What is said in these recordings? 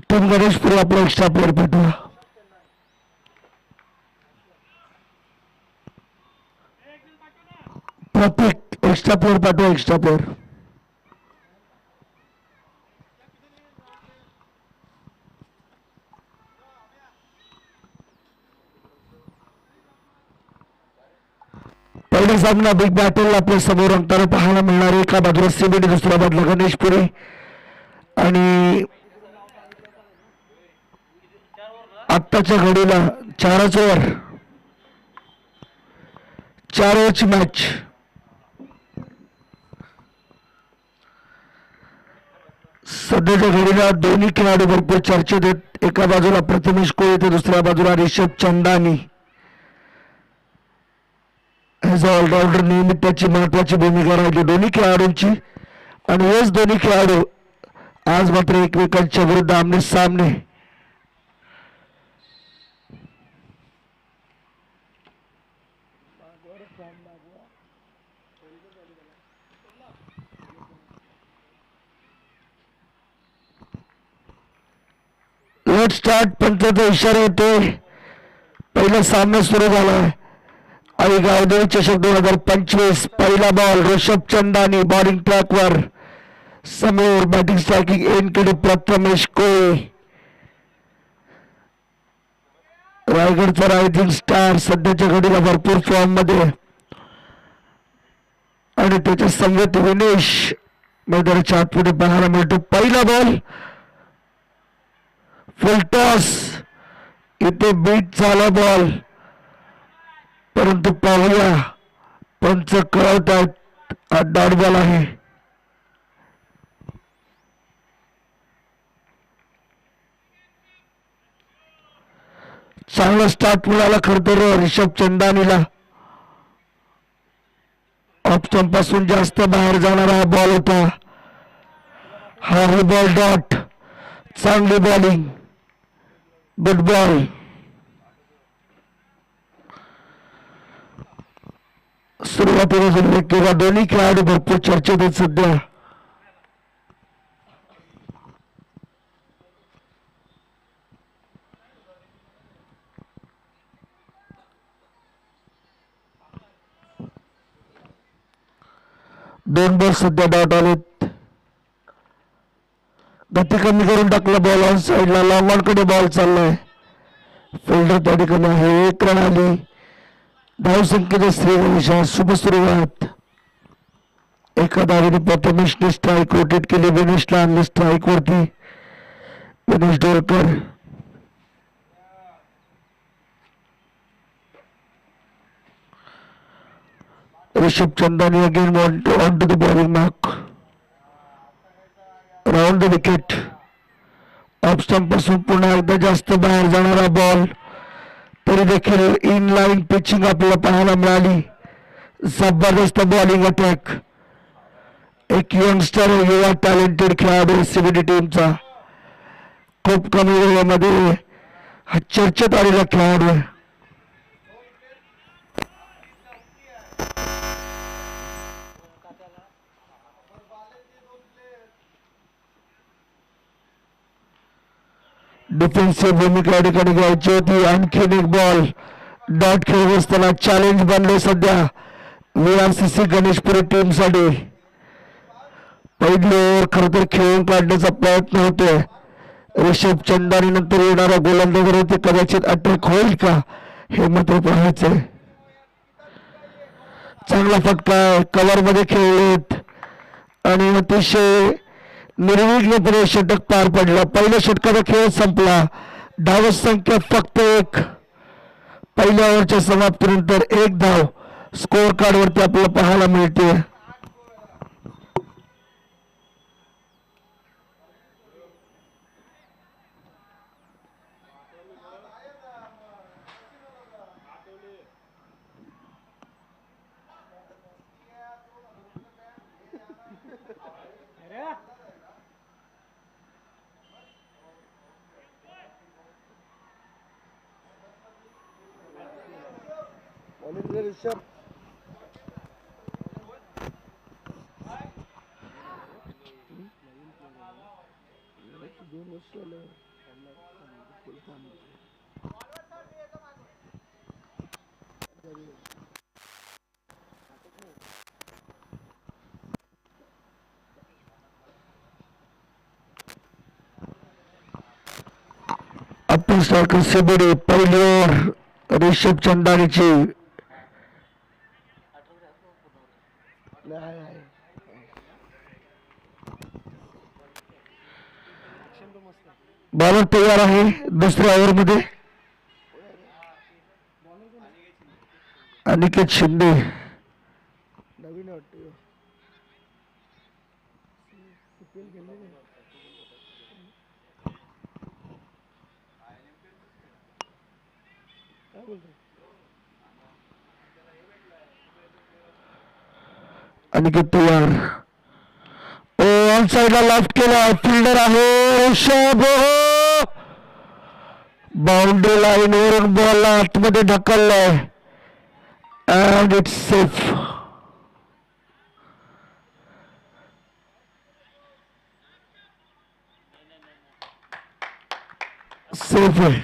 Team Ganeshpuri आपला extra player पाठवा. प्रत्येक एक्स्ट्रा प्लेअर पाठवा. एक्स्ट्रा प्लेअर पहिला सामना बिग बॅटल आपल्या समोर रंगताना पाहायला मिळणार आहे. एका बाजूला सीबीडी, दुसऱ्या बाजूला गणेशपुरी. आणि आत्ताच्या घडीला 4 ओव्हरची मॅच. सध्याच्या घडीला दोन्ही खेळाडू भरपूर चर्चेत आहेत. एका बाजूला प्रथमेश कोळी तर दुसऱ्या बाजूला Rishabh Chandani. As a all rounder नेहमी त्याची महत्वाची भूमिका राहिली दोन्ही खेळाडूंची. आणि हेच दोन्ही खेळाडू आज मात्र एकमेकांच्या विरुद्ध आमने सामने. लेट स्टार्ट पंचाचा इशारा येतोय. पहिला सामना सुरू झालाय. आई गावदेवी चषक 2025. पहिला बॉल ऋषभ चंदानी बॉलिंग ट्रॅकवर. समोर बॅटिंग स्ट्रायकिंग एनकडे प्रथमेश कोळी. रायगडचा रायझिंग स्टार सध्याच्या घडीला भरपूर फॉर्म मध्ये. आणि त्याच्या संगत विनेश मैदानाच्या आतमध्ये पाहायला मिळतो. पहिला बॉल फुल टॉस. इथे बीट झाला बॉल, परंतु पाहूया पंच कळवतात हा डॉट बॉल आहे. चांगला स्टार्ट मिळाला खरं तर रिषभ चंदानीला. ऑफ स्टंप पासून जास्त बाहेर जाणारा हा बॉल होता. हा बॉल डॉट. चांगली बॉलिंग, गुड बॉल. सुरुवातीला उल्लेख केला दोन्ही खेळाडू भरपूर चर्चेत आहेत सध्या. दोन बॉल सध्या डॉट आलेत. गती कमी करून टाकला बॉल ऑन साईडला. लॉंगॉनकडे बॉल चाललाय. फिल्डर त्या ठिकाणी आहे. 1 रन आली. धावसंख्येच्या श्रीगणेशा शुभ सुरुवात. एका धावेने प्रथमेशने स्ट्राईक रोटेट केली. विनेशला आणले स्ट्राईक वरती. Vinesh Dorkar. Rishabh Chandani again on to the bowling mark. Round the wicket. Off stump पासून पुन्हा एकदा जास्त बाहेर जाणारा बॉल, तरी देखील इन लाईन पिचिंग आपल्याला पाहायला मिळाली. जबरदस्त बॉलिंग अटॅक. एक यंगस्टर युवा टॅलेंटेड खेळाडू सीबीडी टीमचा. खूप कमी वेळेमध्ये हा चर्चेत आलेला खेळाडू आहे. डिफेन्सिव्ह भूमिका या ठिकाणी घ्यायची होती. आणखीन एक बॉल डॉट खेळत असताना चॅलेंज बनले सध्या VRCC गणेशपुरी टीम साठी. पहिली ओव्हर खरं तर खेळून काढण्याचा प्रयत्न होतोय. ऋषभ चंदानी नंतर येणारा गोलंदाज ते कदाचित अटॅक होईल का हे मात्र पाहायचंय. चांगला फटका कव्हर मध्ये खेळलेत आणि अतिशय निर्विघ्नपणे षटक पार पडलं. पहिल्या षटकाचा खेळ संपला. धाव संख्या फक्त 1. पहिल्या ओव्हरच्या समाप्तीनंतर 1 धाव स्कोअर कार्ड वरती आपल्याला पाहायला मिळते. आपण स्ट्रायकर सेबडे पहिली ओव्हर ऋषभ चंदानीची बॉलर तयार आहे दुसऱ्या ओव्हरमध्ये अनिकेत शिंदे नवीन वाटतं काय बोलतो अनिकेत तयार ऑन साइडला लेफ्ट केला फिल्डर आहे ऋषभ बाउंड्री लाईन वरून बॉल आतमध्ये ढकललाय अँड इट्स सेफ सेफ आहे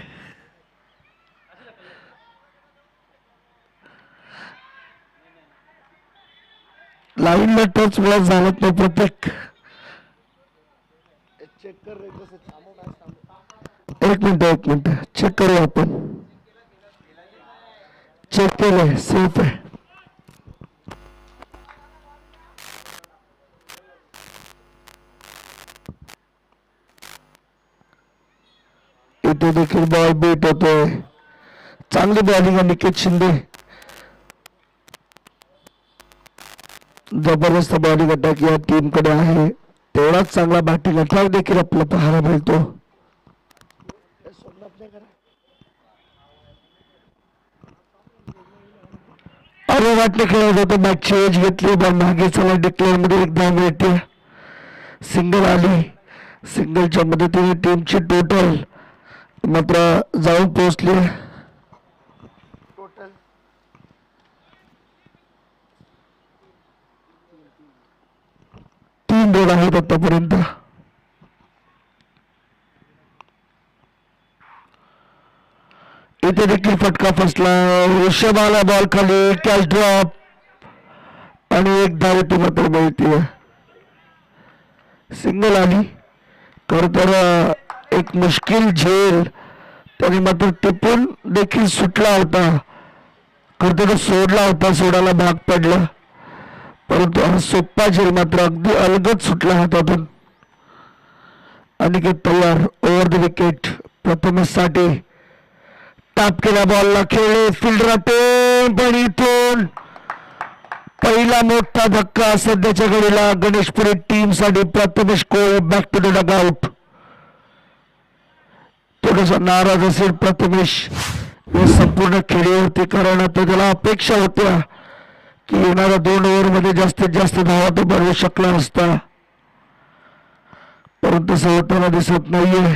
लाईनला टच मुळे झालत नाही प्रत्येक चेक कर रे कसं थांबव एक मिनिट चेक करूया आपण चेक केलंय सेफ आहे इथे देखील बॉल बीट होतोय चांगली बॉलिंग अनिकेत शिंदे जबरदस्त बॉलिंग अटॅक या टीम कडे आहे तेवढाच चांगला बॅटिंग अटॅक देखील आपल्याला पाहायला मिळतो अरे वाटले खेळत होतं मॅचची एज घेतली बॉल मागे चला डिक्लेअर मध्ये एकदा मिळते सिंगल आली सिंगलच्या मदतीने टीमची टोटल मात्र जाऊन पोहोचली टोटल तीन बॉल आहेत आतापर्यंत इथे देखील फटका फसला ऋषभ आला बॉल खाली कॅच ड्रॉप आणि एक धाव ती मात्र मिळते सिंगल आली खर तर एक मुश्किल झेल त्याने मात्र टिपून देखील सुटला होता खर तर सोडला होता सोडायला भाग पडला परंतु हा सोप्पा झेल मात्र अगदी अलगद सुटला हातातून अनिकेत तयार ओव्हर द विकेट प्रथमेशसाठी टॅप केला बॉलला खेळले फिल्डर अटेम्प्ट पण इथून पहिला मोठा धक्का सध्याच्या घडीला गणेशपुरी टीम साठी प्रथमेश कोळ बॅक टू द डगआउट थोडासा नाराज असेल प्रथमेश या संपूर्ण खेळीवरती कारण आता त्याला अपेक्षा होत्या की येणाऱ्या 2 ओव्हर मध्ये जास्तीत जास्त धावा तो बनवू शकला असता परंतु तसं होताना दिसत नाहीये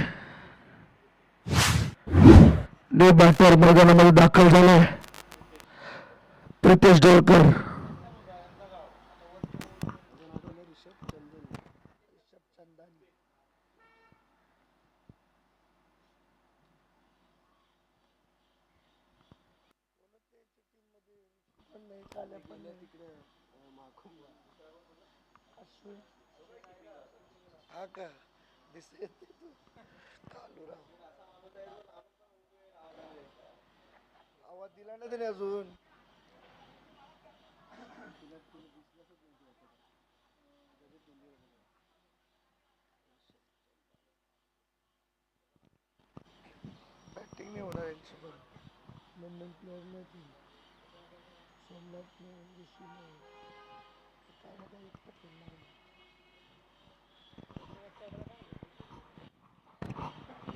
ने बॅटर मैदानामध्ये दाखल झालाय प्रितेश डोळकर हा का दिसत आवाज दिला ना त्याने अजून बॅटिंग नाही होणार यांच्यासोबत मुंबई प्लेअर नाही सोमनाथ नाही ऋषी नाही काय ना काय एकटं खेळणार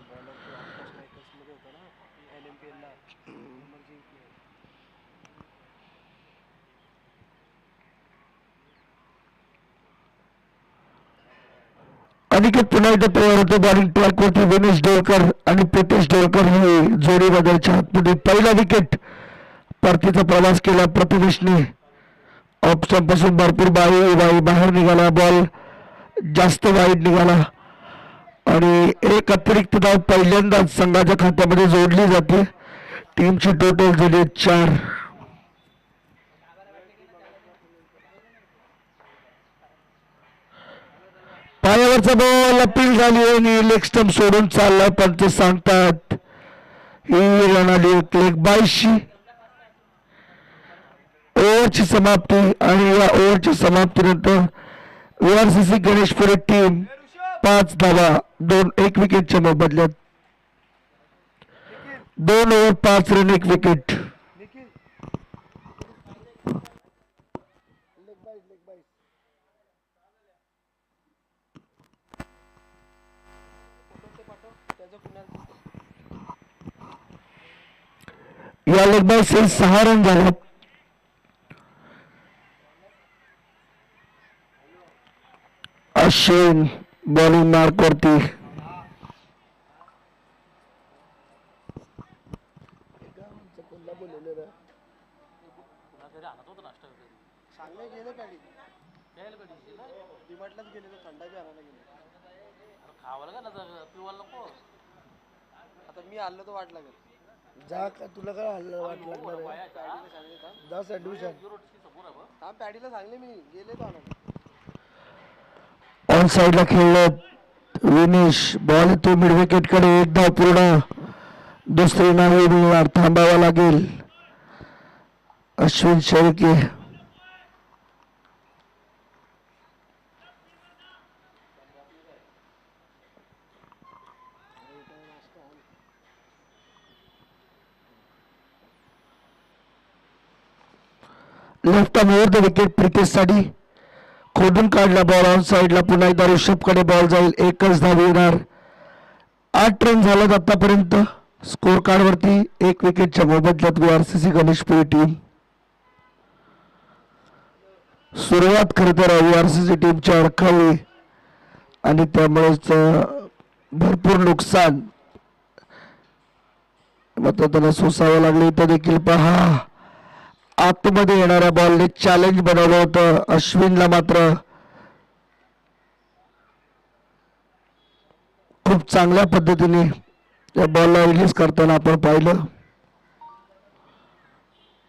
बॉलर तो आत्ता स्ट्रायकर्स मध्ये होता ना LMPL ला नंबर जिंकले अनिकेत पुन्हा एकदा तयार होते बॉलिंग ट्रॅक वरती विनेश डोळकर आणि प्रितेश डोळकर ही जोडी बदलच्या हातमध्ये पहिला विकेट परतीचा प्रवास केला प्रथमेशने ऑप्शन पासून भरपूर बाहेर निघाला बॉल जास्त वाईड निघाला आणि एक अतिरिक्त धाव पहिल्यांदाच संघाच्या खात्यामध्ये जोडली जाते. टीमची टोटल झाली 4. पायावरचा बॉल अपील झाली आणि लेग स्टंप सोडून चालला, पण ते सांगतात ही रन आली. एक लेग 22. ओव्हरची समाप्ती आणि या ओव्हरच्या समाप्तीनंतर VRCC गणेशपुरी टीम 5 धावा 1 विकेटच्या मोबदल्यात. 2 over 5 run 1 wicket. Nikhil leg बाईस या लेग बाय 6 रन झाला. अश्विन बॉलिंग मार्क वरती. कोणला बोललेलं रे सांगले गेले पॅडी डिमार्टलाच गेले तर थंडा बी आणायला गेले आता मी आलो तर वाट लागेल जा का तुला काय हल्लं वाट लागणार जा सँडविच हा पॅडीला सांगले मी गेले तो आणायला. ऑन साइडला खेळलं विनेश. बॉल येतो मिड विकेट कडे. 1 धाव पूर्ण. दुसरी नाही मिळणार. थांबावा लागेल. Ashwin Shelke left arm over the wicket Pritesh साठी. खोडून काढला बॉल. ऑन साइडला पुन्हा एकदा ऋषभ कडे बॉल जाईल. 1च धाव येणार. 8 रन झालेत आतापर्यंत. स्कोर कार्ड वरती 1 विकेटच्या मोबदल्यात VRCC गणेशपुरी टीम. सुरुवात खरं तर VRCC टीमची अडखळली आणि त्यामुळेच भरपूर नुकसान मात्र त्यांना सोसावं लागलं. इथं देखील पहा आतमध्ये येणाऱ्या बॉलने चॅलेंज बनवलं होतं. अश्विनला मात्र खूप चांगल्या पद्धतीने या बॉलला रिलीज करताना आपण पाहिलं.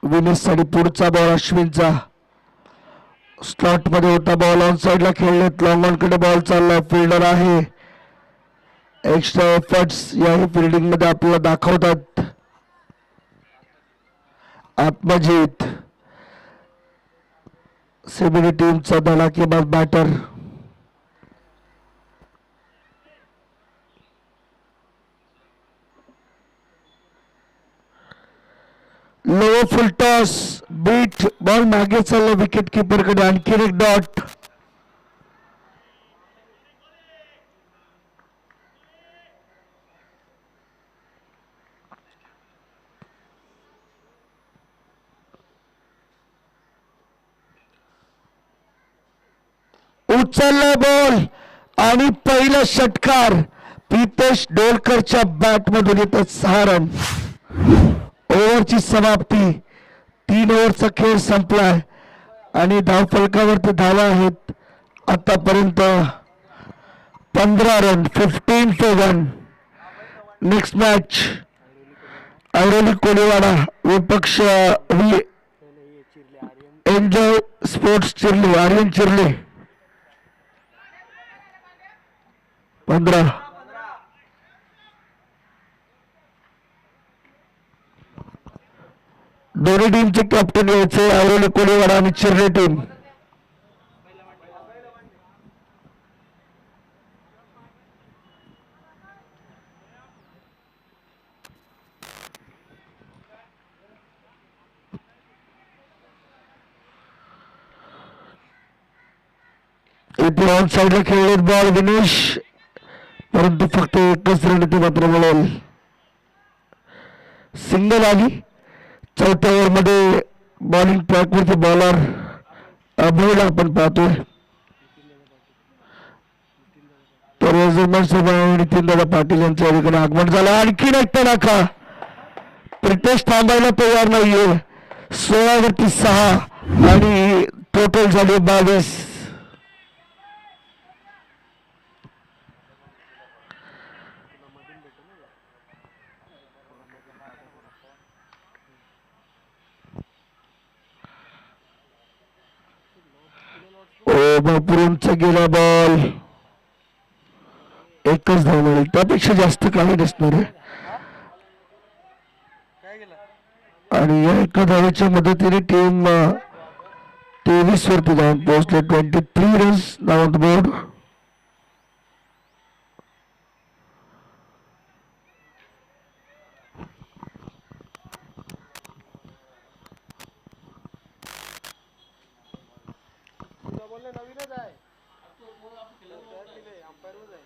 विनेश साठी पुढचा बॉल अश्विनचा. स्लॉट मध्ये होता बॉल. ऑन साइडला खेळलेत. लॉंग ऑन कडे बॉल चाललाय. फिल्डर आहे. एक्स्ट्रा एफर्ट्स याही फिल्डिंग मध्ये आपल्याला दाखवतात. आत्मजित सीबीडी टीमचा धडाकेबाज batter. Low full toss beat ball मागे चालला विकेट किपर कडे. आणखी एक डॉट. उचलला बॉल आणि पहिला षटकार प्रितेश डोलकरच्या बॅट मधून येतात. 6 रन. ओव्हरची समाप्ती. 3 ओव्हरचा खेळ संपलाय आणि धावफलकावरती धावा आहेत आतापर्यंत 15 run. 15 for 1. Next match Airoli Koliwada विपक्ष एन्जॉय स्पोर्ट्स चिरले. आर्यन चिरले 15. दोन्ही टीमचे कॅप्टन यायचे. ऐरोली कोळीवाडा आणि चिरले टीम. इथे ऑन साइडला खेळलेत बॉल विनेश, परंतु फक्त 1च रन इथे मात्र मिळेल. सिंगल आली. 4थ्या ओव्हरमध्ये बॉलिंग ट्रॅकवरती बॉलर अभयला आपण पाहतोय. तर नितीनदादा पाटील यांच्या ठिकाणी आगमन झालं. आणखीन एक तडाखा. प्रितेश थांबायला तयार नाहीये. 16 वरती 6 आणि टोटल झाले 22. भरपूर उंच गेला बॉल. एकच धाव मिळेल, त्यापेक्षा जास्त काही नसणार आहे. काय गेलं? आणि या एका धावेच्या मदतीने टीम 23 वरती जाऊन पोहोचले. 23 runs now on the board. तुला बोलले नवीनच आहे. अंपायरच आहे.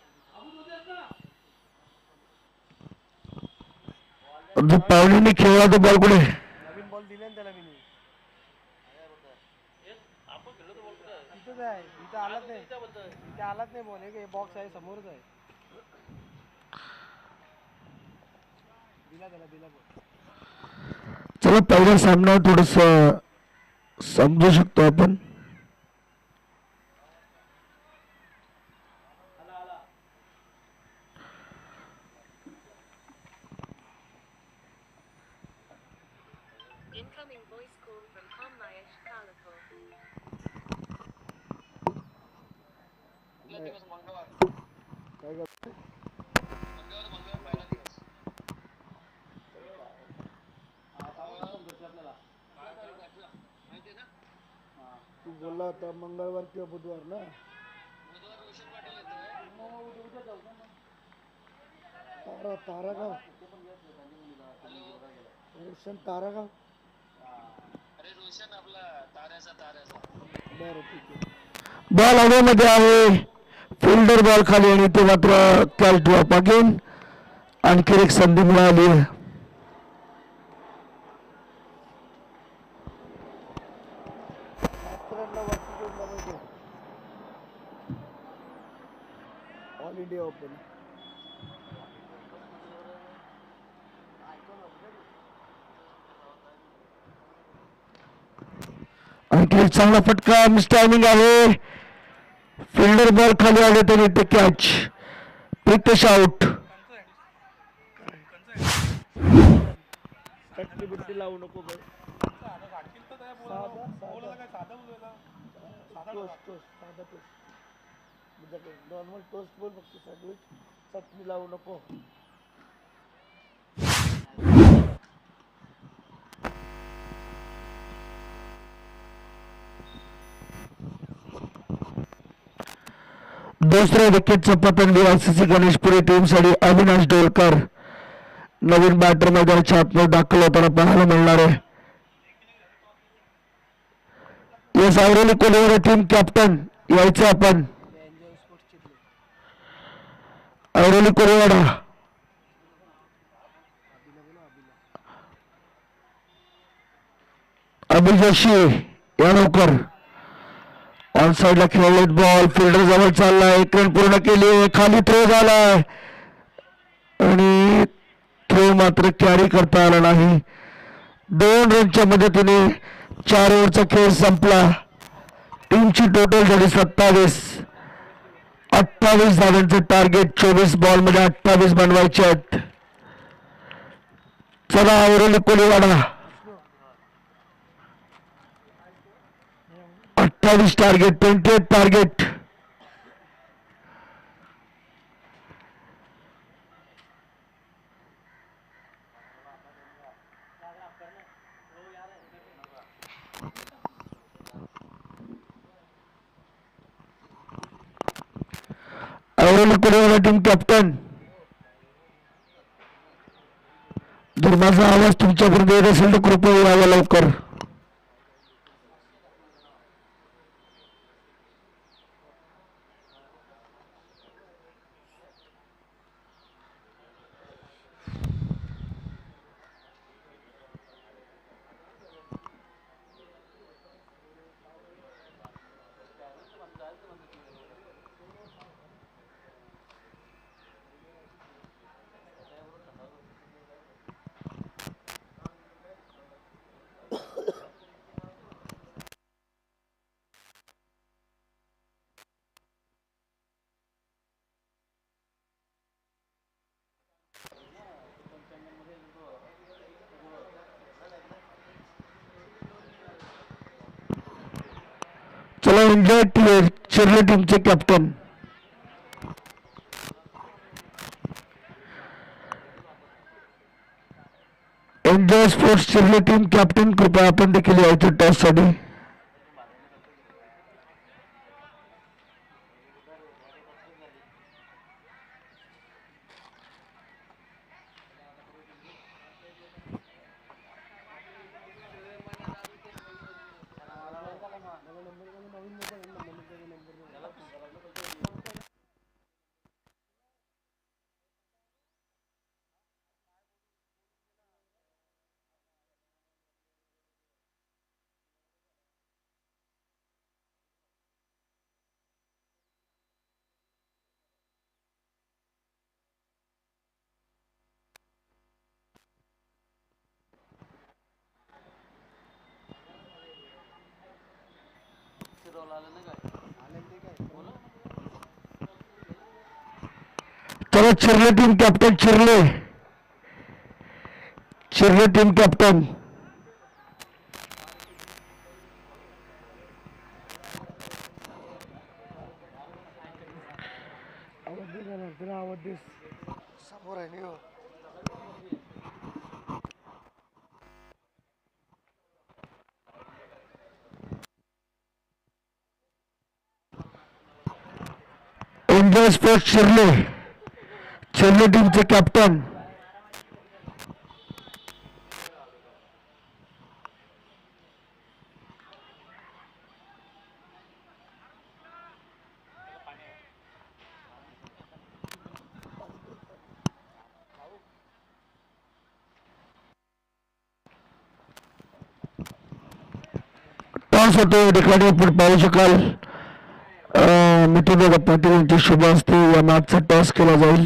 जर पावलीने खेळला तर बॉल कुठे? नवीन बॉल दिले ना त्याला मी. तिथंच आहे, इथं आलाच नाही, इथे आलाच नाही बॉल. एक बॉक्स आहे समोरच आहे. दिला त्याला, दिला बॉल. चला पहिला सामना थोडस समजू शकतो आपण. Incoming voice call from Kamlayesh Kalapur. काय करतो? तू बोलला होता मंगळवार किंवा बुधवार ना. तारागाव रोशन तारागाव. बरं ठीक आहे. बॉल हवेमध्ये आहे, फिल्डर बॉल खाली आणि ते मात्र कॅल ड्रॉप अगेन. आणखी एक संधी मिळाली आहे. All India open. आणखी एक चांगला फटका, मिस टायमिंग आहे. फिल्डर बॉल खाली आले तरी ते कॅच. प्रितेश आउट. कटली बिट्टी लावू नको बरं. नॉर्मल टोस्ट बोल, फक्त सँडविच चटणी लावू नको. दुसऱ्या विकेटचं पतन DRCC गणेशपुरी टीमसाठी अविनाश डोलकर नवीन बॅटर मैदानाच्या आतमध्ये दाखल होताना पाहायला मिळणार आहे. Yes, Airoli Kolhewada team captain यायचं आपण. ऐरोली कोल्हेवाडा अभिजोशी या लवकर. ऑन साइडला खेळलेत बॉल, फिल्डर जवळ चाललाय, एक रन पूर्ण केली, खाली थ्रो झालाय आणि थ्रो मात्र कॅरी करता आला नाही. 2 रनच्या मदतीने 4 ओव्हरचा खेळ संपला. टीमची टोटल झाली 27. 28 धावांचं टार्गेट, 24 बॉल मध्ये 28 बनवायचे आहेत. चला Airoli Kolhewada 28 target, 28 target. Airoli Kolhewada team captain, जर माझा आवाज तुमच्यापर्यंत येत असेल तर कृपया यावं लवकर. चला एन्जॉय चिरले टीमचे captain enjoy sports Chirle team captain कृपया आपण देखील यायचं टॉस साठी. चला Chirle team captain Chirle team captain आवाज दे ना, त्याला आवाज दे. समोर आहे नि हो. एन्जॉय स्पोर्ट्स चिरले टीमचे कॅप्टन टॉस होतो या ठिकाणी आपण पाहू शकाल. मिथुन पाटील यांच्या शुभ हस्ते या मॅचचा टॉस केला जाईल.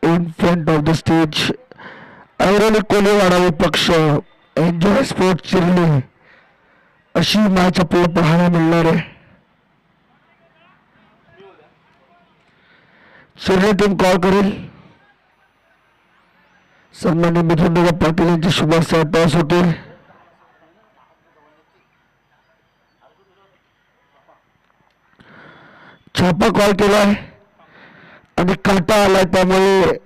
In front of the stage Airoli Koliwada विपक्ष एन्जॉय स्पोर्ट्स चिरले अशी मॅच आपल्याला पाहायला मिळणार आहे. चिरले टीम कॉल करेल. सन्मान्य मिथुन पाटील यांच्या शुभ हस्ते टॉस होते. छापा कॉल केलाय आणि काटा आलाय, त्यामुळे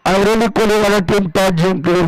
ऐरोली कोलीवाडा टीम टॉस जिंकली.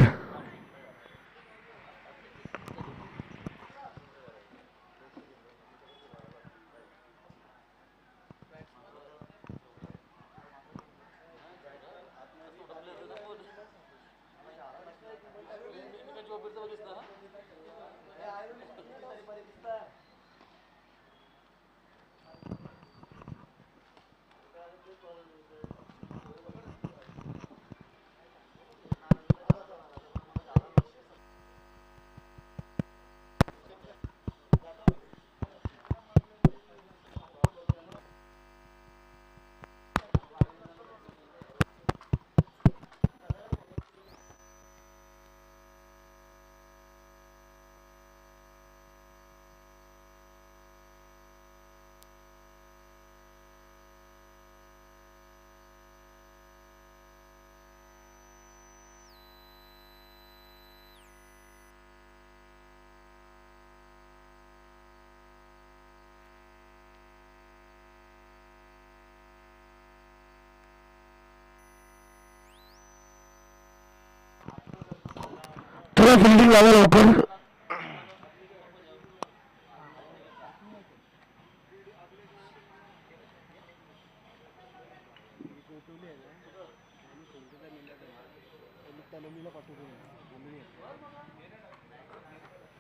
थोड़ा फील्डिंग लावा लवकर.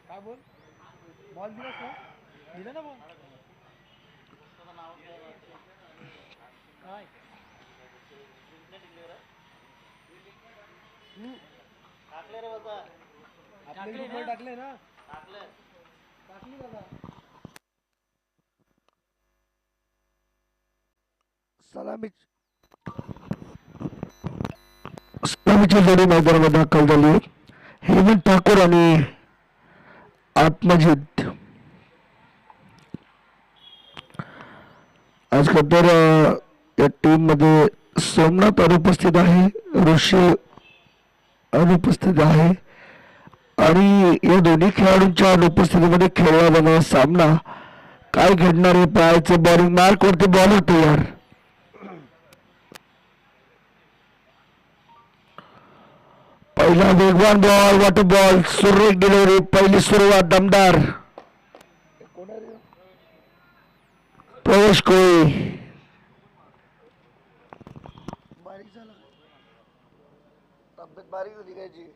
काय बोल बॉल दिलास ना, दिला ना बॉल. काय टाकले रे बाबा, आपले बॉल टाकले ना, टाकली बाबा. सलामीची जोडी मैदानामध्ये दाखल झाली. हेमंत ठाकूर आणि आत्मजित. आज खतर या टीम मध्ये सोमनाथ अनुपस्थित आहे, ऋषी अनुपस्थित आहे आणि या दोन्ही खेळाडूंच्या अनुपस्थितीमध्ये खेळला जाणारा सामना काय घडणार आहे पाहायचं. बॉलिंग मार्क वरती बॉलर तयार. पहिला वेगवान बॉल, वॉटर बॉल, सुरेख डिलिव्हरी, पहिली सुरुवात दमदार. कोण आहे रे? प्रवेश कोळी. बारीक झाला तब्येत बारीक झाली काय जी?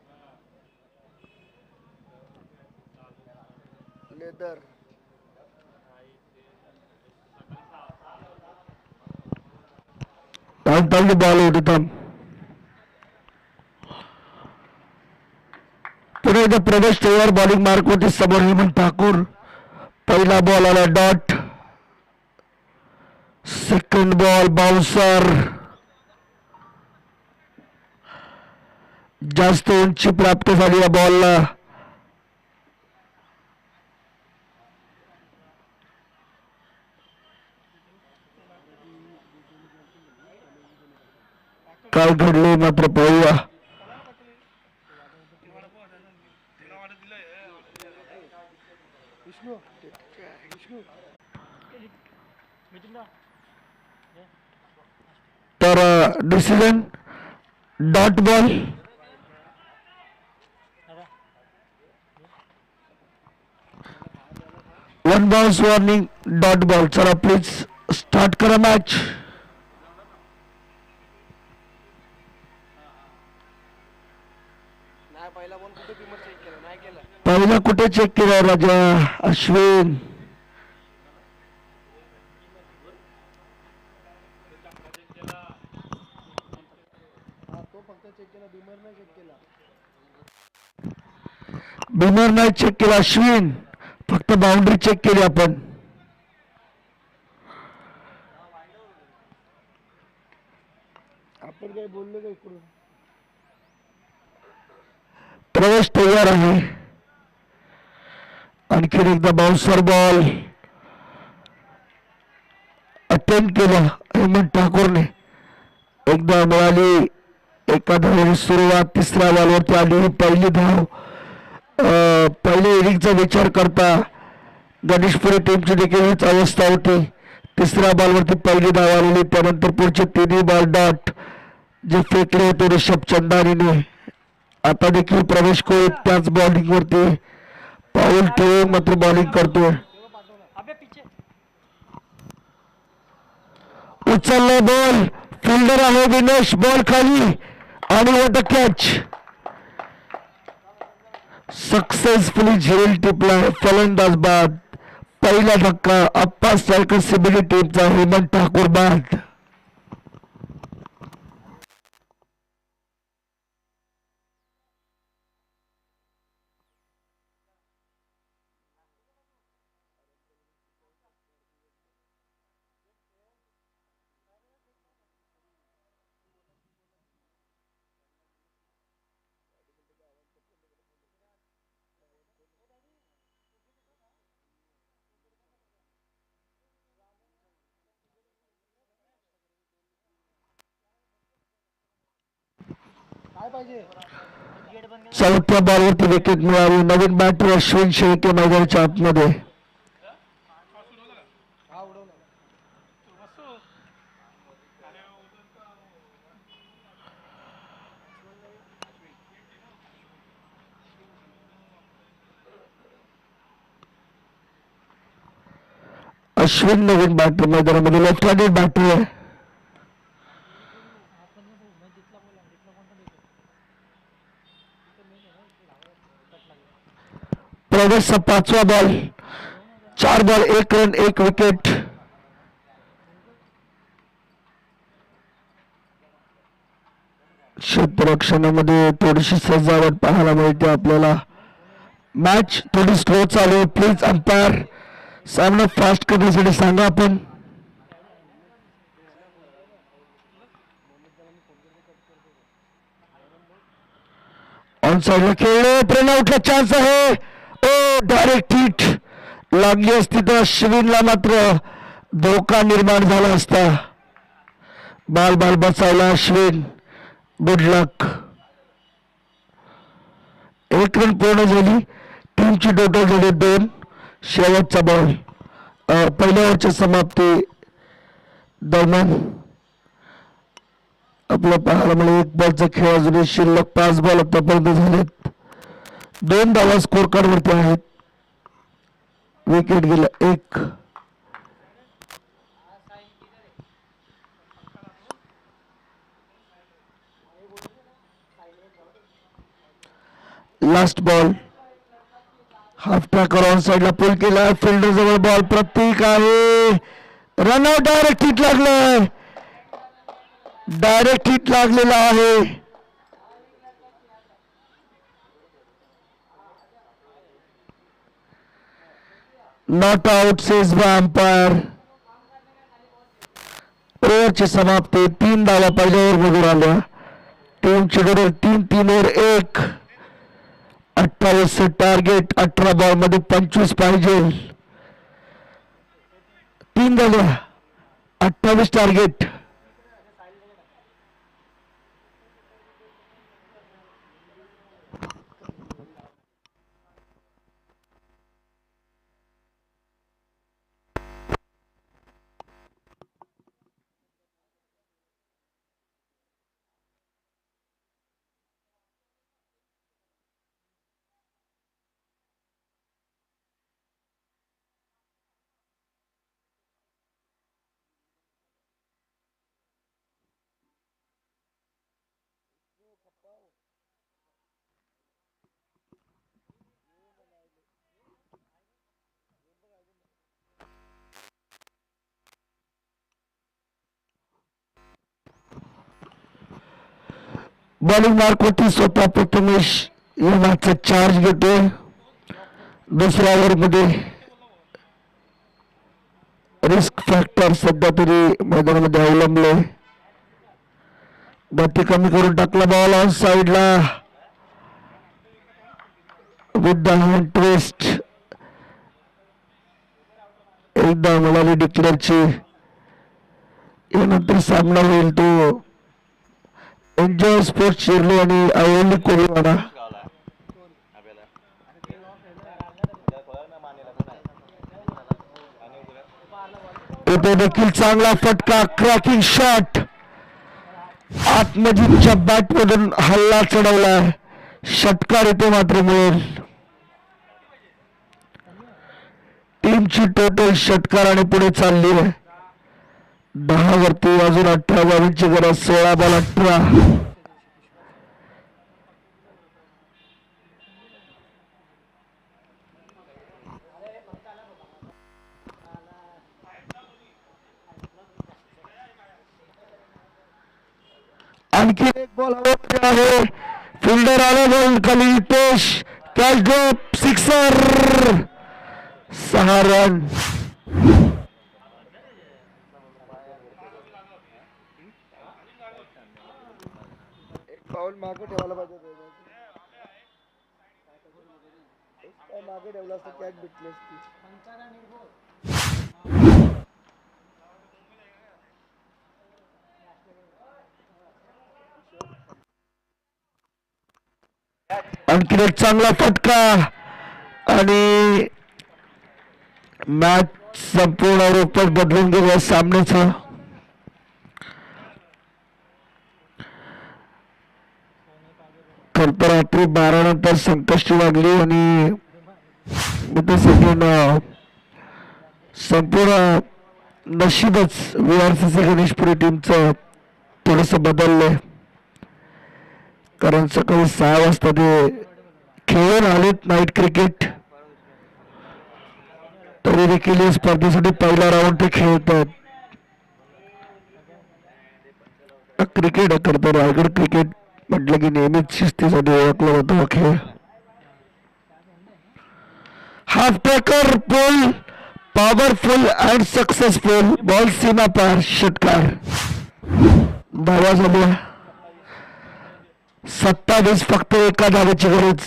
लेदर थांब बॉल होते थांब. पुन्हा एकदा प्रवेश तयार. बॉलिंग मार्क होते समोर हेमंत ठाकूर. पहिला बॉल आला डॉट. Second ball bouncer. जास्त उंची प्राप्त झाली या बॉलला. काय घडले मात्र पाहूया. विष्णू विष्णू तर decision dot ball. One bounce warning dot ball. चला प्लीज स्टार्ट करा मॅच. नाही पहिला बॉल कुठे बिमर चेक केला नाही केला. पहिला कुठे चेक केला राजा अश्विन. हा तो फक्त चेक केला बिमर नाही चेक केला. बिमर नाही चेक केला अश्विन. फक्त बाउंड्री चेक केली आपण. आपण काय बोललो का इकडून? प्रवेश तयार आहे. आणखीन एकदा बाउन्सर बॉल अटेम्प्ट केला हेमंत ठाकूरने. एकदा मिळाली एका सुरुवात. तिसऱ्या बॉलवरती आली पहिली धाव. पहिल्या इनिंगचा विचार करता गणेशपुरी टीमची देखील हीच अवस्था होती. तिसऱ्या बॉलवरती पहिली धाव आलेली. त्यानंतर पुढचे तिन्ही बॉल डॉट जे फेकले होते ऋषभ चंदानीने. आता देखील प्रवेश कोळी त्याच बॉलिंग वरती पाऊल ठेवून मात्र बॉलिंग करतोय. उचलला बॉल. फिल्डर आहे विनेश. बॉल खाली आणि वॉट कॅच. सक्सेसफुली झेल टिपला फलंदाज बाद. पहिला धक्का अप्पा स्ट्रायकर सिबिली टीमचा हेमंत ठाकूर बाद. काय पाहिजे? चौथ्या बॉलवरती विकेट मिळाली. नवीन बॅटर अश्विन शेळके मैदानाच्या आतमध्ये. हा उडवला. अश्विन नवीन बॅटर मैदानामध्ये. लेफ्ट हँडेड बॅटर आहे. प्रवेशचा पाचवा बॉल. 4 ball 1 run 1 wicket. क्षेत्ररक्षणामध्ये थोडीशी सजावट पाहायला मिळते आपल्याला. मॅच थोडी स्लो चालू आहे. प्लीज अंपायर सामना फास्ट करण्यासाठी सांगा आपण. ऑन साईडला खेळले. रनआउटला चान्स आहे. ओ डायरेक्ट हिट लागली असती तर अश्विनला मात्र धोका निर्माण झाला असता. बाल बचावला अश्विन. गुड लक. एक रन पूर्ण झाली. टीमची टोटल झाली 2. शेवटचा बॉल पहिल्या ओव्हरच्या समाप्ती दरम्यान आपल्या पाहायला मिळाले. एक बॉलचा खेळ अजूनही शिल्लक. 5 बॉल आतापर्यंत झालेत. 2 धावा स्कोर कार्ड वरती आहेत. विकेट गेला 1. Last ball. Half tracker on साइडला पुल केला. फिल्डर जवळ बॉल. प्रतीक आहे. रनआउट. डायरेक्ट हिट लागलाय. डायरेक्ट हिट लागलेला आहे. Not out says by umpire. ओव्हरची समाप्ती. 3 धावा पहिल्या ओव्हरमधून आल्या. टीमची टोटल 3 ओव्हर 1. 28 टार्गेट. 18 बॉल मध्ये 25 पाहिजे. 3 झाल्या. 28 टार्गेट. बॉलिंग मार्क होती. स्वतः प्रथमेश या मॅचचा चार्ज घेतोय. दुसऱ्या ओव्हरमध्ये रिस्क फॅक्टर सध्या तरी मैदानामध्ये अवलंबले. गती कमी करून टाकला. बॉल ऑन साइडला विथ द हँड ट्विस्ट. एकदा मिळाली डिक्लेअरची. यानंतर सामना होईल तो एन्जॉय स्पोर्ट्स शिर्ली आणि आयोली कोरीवाडा. इथे देखील चांगला फटका. Cracking shot. आत्मजितच्या बॅट मधून हल्ला चढवलाय. षटकार इथे मात्र मिळेल. टीमची टोटल षटकार आणि पुढे चालली आहे. 10 वरती अजून 18 बॉलांची गरज. 16 बॉल 18. आणखी एक बॉल हवेमध्ये आहे. फिल्डर आले बॉल खाली. Hitesh catch drop. Sixer. 6 run. पाऊल मागे ठेवायला पाहिजे. मागे ठेवला असता कॅच भेटली असती. आणखी एक चांगला फटका आणि मॅच संपूर्ण रूपात बदलून गेला सामन्याचा. खर तर रात्री 12 नंतर संकष्टी लागली आणि संपूर्ण नशीबच VRCC गणेशपुरी टीमचं थोडस बदललंय. कारण सकाळी 6 वाजता ते खेळून आलेत नाईट क्रिकेट. तरी देखील या स्पर्धेसाठी पहिला राऊंड ते खेळत आहेत. क्रिकेट करतो. रायगड क्रिकेट म्हटलं की नेहमीच शिस्तीसाठी ओळखला जातो हा खेळ. Half tracker pull. Powerful and successful. Ball सीमा पार. षटकार. धावा झाल्या 27. फक्त एका धावेची गरज.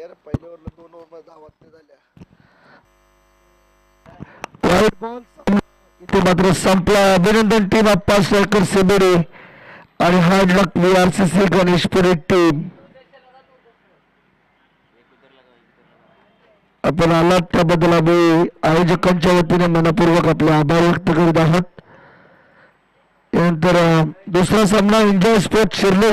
यार पहिल्या ओव्हरला 2 ओव्हर धावात नाही झाल्या. वाईट बॉल. ते मात्र संपला. अभिनंदन टीम अप्पा स्ट्रायकर सेबेडे आणि हार्ड लक VRCC गणेशपुरी टीम. आपण आलात त्याबद्दल आम्ही आयोजकांच्या वतीने मनपूर्वक आपले आभार व्यक्त करीत आहोत. यानंतर दुसरा सामना एन्जॉय स्पोर्ट शिर्ले